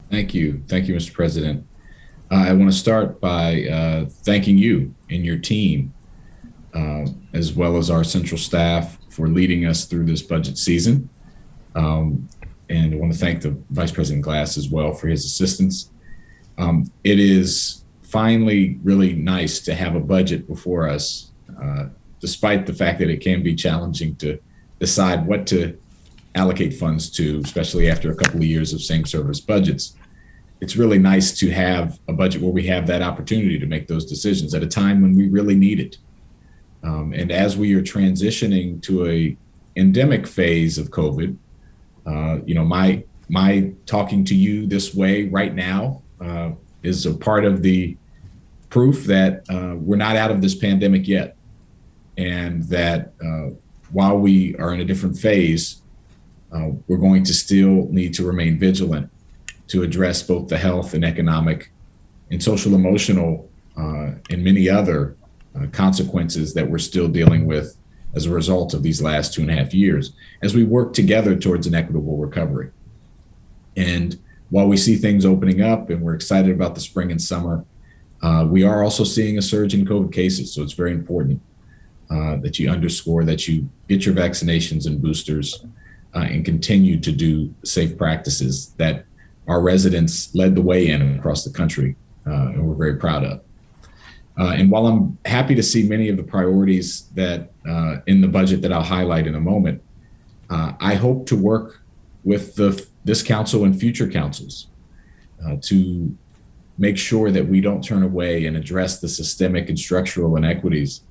Thank you. Thank you, Mr. President. I want to start by thanking you and your team, as well as our central staff, for leading us through this budget season. Um, and I want to thank the Vice President Glass as well for his assistance. It is finally really nice to have a budget before us, despite the fact that it can be challenging to decide what to allocate funds to, especially after a couple of years of same service budgets. It's really nice to have a budget where we have that opportunity to make those decisions at a time when we really need it. And as we are transitioning to a endemic phase of COVID, my talking to you this way right now is a part of the proof that we're not out of this pandemic yet, and that while we are in a different phase, we're going to still need to remain vigilant to address both the health and economic and social emotional and many other consequences that we're still dealing with as a result of these last 2.5 years as we work together towards an equitable recovery. And while we see things opening up and we're excited about the spring and summer, we are also seeing a surge in COVID cases. So it's very important that you underscore that you get your vaccinations and boosters and continue to do safe practices that our residents led the way in across the country, and we're very proud of. And while I'm happy to see many of the priorities that in the budget that I'll highlight in a moment, I hope to work with this council and future councils to make sure that we don't turn away and address the systemic and structural inequities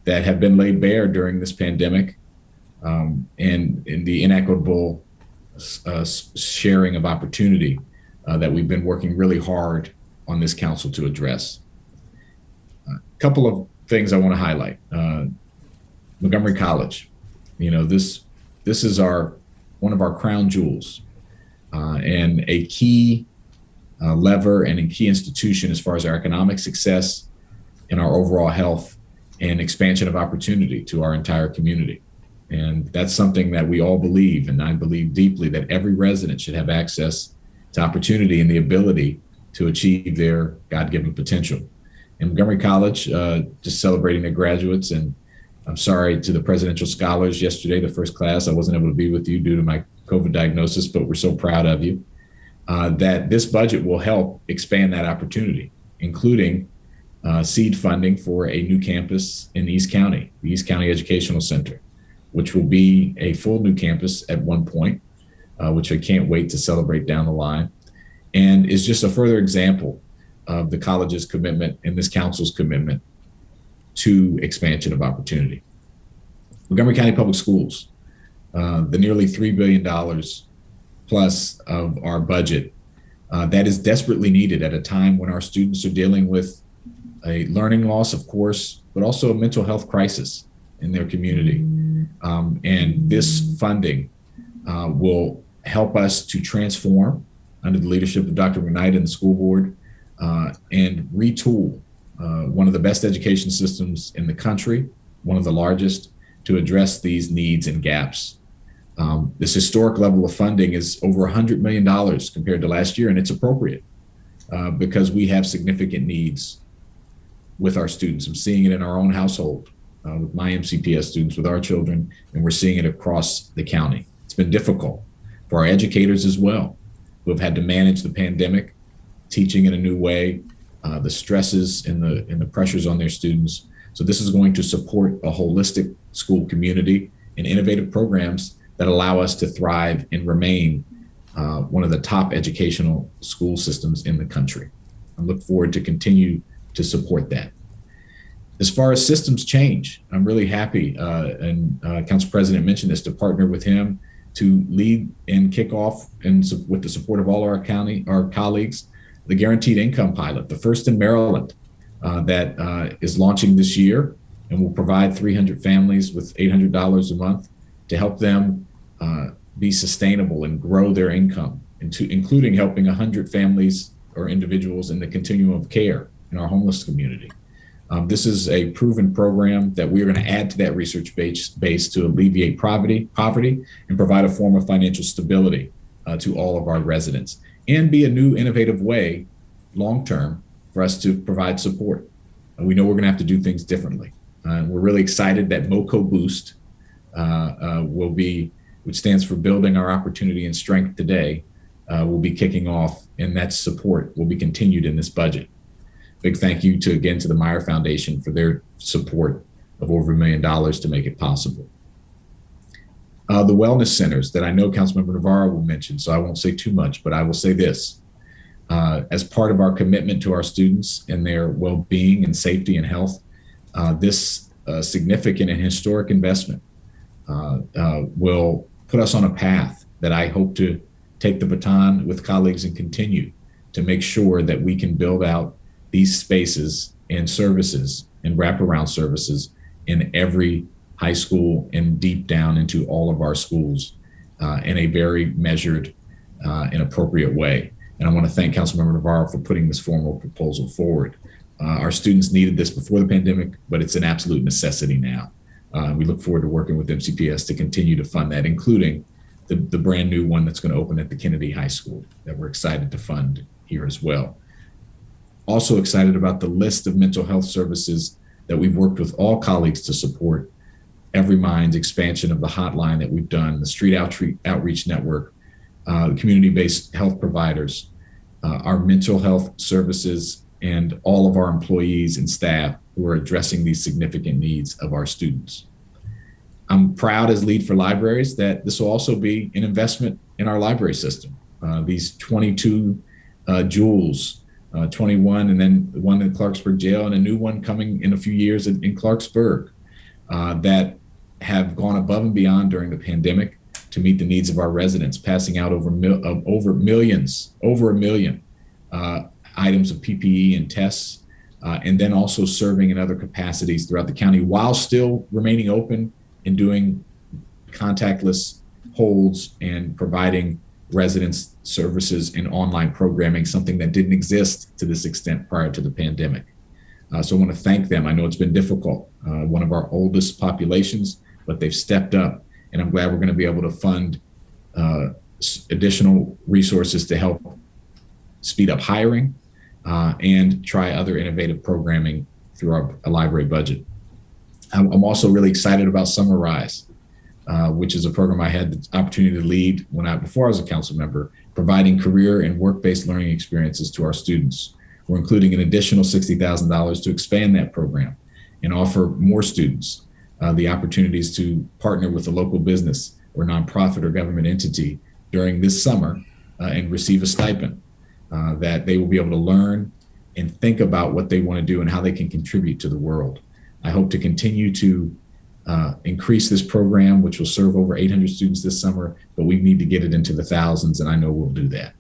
that have been laid bare during this pandemic, and in the inequitable sharing of opportunity that we've been working really hard on this council to address. A couple of things I want to highlight. Montgomery College, this is one of our crown jewels, and a key lever and a key institution as far as our economic success and our overall health and expansion of opportunity to our entire community. And that's something that we all believe, and I believe deeply, that every resident should have access to opportunity and the ability to achieve their God-given potential. And Montgomery College, just celebrating their graduates, and I'm sorry to the presidential scholars yesterday, the first class. I wasn't able to be with you due to my COVID diagnosis, but we're so proud of you. That this budget will help expand that opportunity, including seed funding for a new campus in East County, the East County Educational Center, which will be a full new campus at one point, which I can't wait to celebrate down the line, and is just a further example of the college's commitment and this council's commitment to expansion of opportunity. Montgomery County Public Schools, the nearly $3 billion plus of our budget that is desperately needed at a time when our students are dealing with a learning loss, of course, but also a mental health crisis in their community. And this funding will help us to transform under the leadership of Dr. McKnight and the school board and retool one of the best education systems in the country, one of the largest, to address these needs and gaps. This historic level of funding is over $100 million compared to last year, and it's appropriate because we have significant needs with our students. I'm seeing it in our own household with my MCPS students, with our children, and we're seeing it across the county. It's been difficult for our educators as well, who have had to manage the pandemic, teaching in a new way, the stresses and the pressures on their students. So this is going to support a holistic school community and innovative programs that allow us to thrive and remain one of the top educational school systems in the country. I look forward to continue to support that. As far as systems change, I'm really happy, and Council President mentioned this, to partner with him to lead and kick off, and with the support of all our colleagues, the Guaranteed Income Pilot, the first in Maryland, that is launching this year and will provide 300 families with $800 a month to help them be sustainable and grow their income, including helping 100 families or individuals in the continuum of care in our homeless community. This is a proven program that we are going to add to that research base to alleviate poverty and provide a form of financial stability to all of our residents. and be a new innovative way long-term for us to provide support. And we know we're going to have to do things differently. We're really excited that MoCo Boost will be, which stands for Building Our Opportunity and Strength Today, will be kicking off, and that support will be continued in this budget. Big thank you again to the Meyer Foundation for their support of over $1 million to make it possible. The wellness centers that I know Councilmember Navarro will mention, so I won't say too much, but I will say this. As part of our commitment to our students and their well-being and safety and health, this significant and historic investment will put us on a path that I hope to take the baton with colleagues and continue to make sure that we can build out these spaces and services and wraparound services in every high school and deep down into all of our schools in a very measured and appropriate way. And I want to thank Councilmember Navarro for putting this formal proposal forward. Our students needed this before the pandemic, but it's an absolute necessity now. We look forward to working with MCPS to continue to fund that, including the brand new one that's going to open at the Kennedy High School that we're excited to fund here as well. Also excited about the list of mental health services that we've worked with all colleagues to support. Every Mind's expansion of the hotline that we've done, the street outreach network, community-based health providers, our mental health services, and all of our employees and staff who are addressing these significant needs of our students. I'm proud as lead for libraries that this will also be an investment in our library system. These 22 jewels, 21, and then the one in Clarksburg Jail, and a new one coming in a few years in Clarksburg that have gone above and beyond during the pandemic to meet the needs of our residents, passing out over a million items of PPE and tests, and then also serving in other capacities throughout the county while still remaining open and doing contactless holds and providing residents services and online programming, something that didn't exist to this extent prior to the pandemic. So I want to thank them. I know it's been difficult, one of our oldest populations, but they've stepped up, and I'm glad we're going to be able to fund additional resources to help speed up hiring and try other innovative programming through our library budget. I'm also really excited about Summer Rise, which is a program I had the opportunity to lead before I was a council member, providing career and work-based learning experiences to our students. We're including an additional $60,000 to expand that program and offer more students the opportunities to partner with a local business or nonprofit or government entity during this summer and receive a stipend that they will be able to learn and think about what they want to do and how they can contribute to the world. I hope to continue to increase this program, which will serve over 800 students this summer, but we need to get it into the thousands, and I know we'll do that.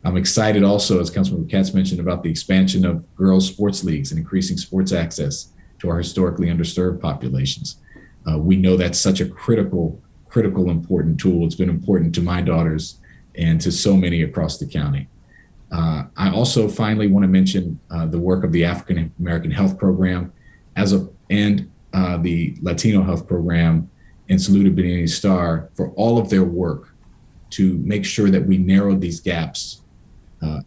I'm excited also, as Councilmember Katz mentioned, about the expansion of girls' sports leagues and increasing sports access to our historically underserved populations. We know that's such a critical, important tool. It's been important to my daughters and to so many across the county. I also finally want to mention the work of the African American Health Program and the Latino Health Program and Salud a B'nai Star for all of their work to make sure that we narrowed these gaps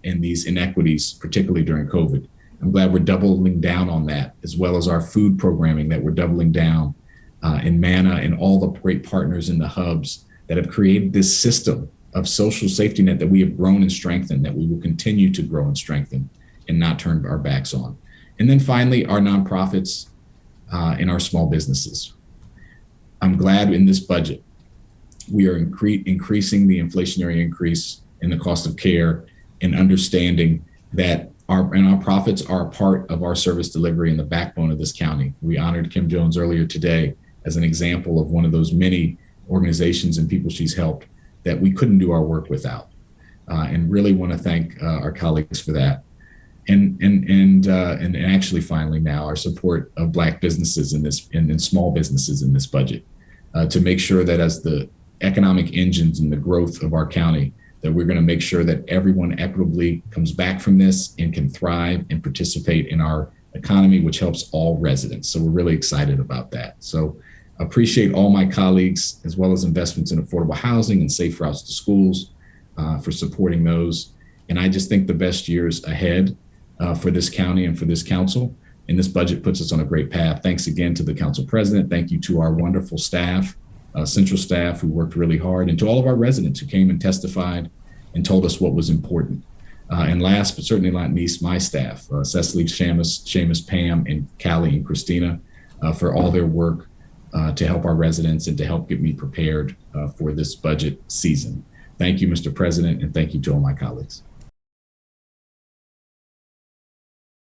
and these inequities, particularly during COVID. I'm glad we're doubling down on that, as well as our food programming that we're doubling down in MANA and all the great partners in the hubs that have created this system of social safety net that we have grown and strengthened, that we will continue to grow and strengthen and not turn our backs on. And then finally, our nonprofits and our small businesses. I'm glad in this budget, we are increasing the inflationary increase in the cost of care and understanding that our nonprofits are a part of our service delivery and the backbone of this county. We honored Kim Jones earlier today as an example of one of those many organizations and people she's helped that we couldn't do our work without, and really want to thank our colleagues for that. And actually finally now our support of Black businesses and small businesses in this budget to make sure that as the economic engines and the growth of our county, that we're going to make sure that everyone equitably comes back from this and can thrive and participate in our economy, which helps all residents. So we're really excited about that. So appreciate all my colleagues, as well as investments in affordable housing and safe routes to schools for supporting those. And I just think the best years ahead for this county and for this council. And this budget puts us on a great path. Thanks again to the council president. Thank you to our wonderful staff, central staff who worked really hard, and to all of our residents who came and testified and told us what was important. And last but certainly not least, my staff, Cecily, Seamus, Pam, and Callie and Christina, for all their work to help our residents and to help get me prepared for this budget season. Thank you, Mr. President, and thank you to all my colleagues.